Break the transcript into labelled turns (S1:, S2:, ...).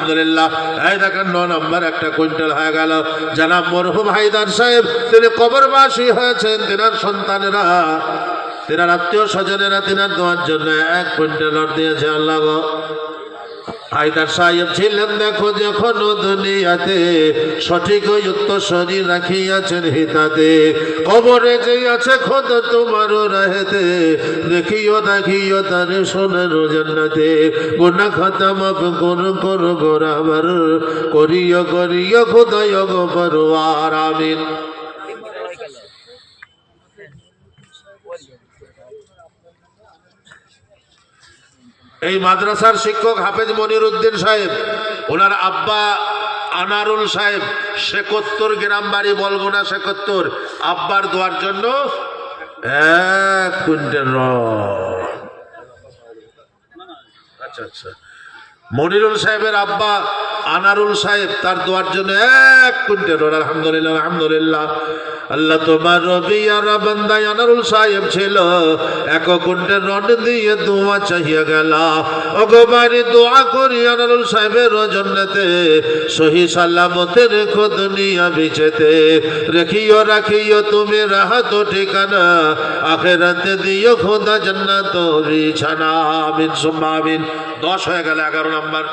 S1: আলহামদুলিল্লাহ। এই দেখেন 9 নম্বর একটা কুইন্টাল হয়ে গেল। জনাব মরহুম হায়দার সাহেব তিনি কবরবাসী হয়েছেন। তিনার সন্তানেরা, তিনার আত্মীয় স্বজনেরা তিনার দোয়ার জন্য 1 কুইন্টাল দিয়েছে। আল্লাহ গো, হায়দার সাহেব ছিলেন দেখো যখন দুনিয়াতে, সঠিক উত্তরসূরি রাখিয়াছেন হিতাতে। কবরে যে আছে খোদ তোমারও রাহেতে, দেখিও দেখিও তার সোনার জান্নাতে। গুনাহ খাতা মাফ করো করো গোরা আমার, করিও করিও খোদায় গো পরওয়ার। আমিন। এই মাদ্রাসার শিক্ষক হাফেজ মনির উদ্দিন সাহেব, ওনার আব্বা আনারুল সাহেব, শেকত্তর গ্রাম বাড়ি, বলগুনা শেকত্তর। আব্বার দোয়ার জন্য 1 কুইন্টাল। আচ্ছা আচ্ছা, মনিরুল সাহেবের আব্বা আনারুল সাহেব, তার দোয়ার জন্য 1 কুইন্টাল। আলহামদুলিল্লাহ আলহামদুলিল্লাহ। আল্লাহ তোমার রবিয়ার বান্দা আনারুল সাহেব ছিল, 1 কুইন্টাল রড দিয়ে দোয়া চাহিয়া গেল। ওগোবারি দোয়া করি আনারুল সাহেবের জন্নতে, সহি সালামতে রেখো দুনিয়া বিচেতে। রেখিও রাখিও তুমি রাহাত ঠিকানা, আখিরাতে দিও খোদা জান্নাত বিছানা। আমিন সুম্মা আমিন। 10 হয়ে গেল, 11 নম্বর।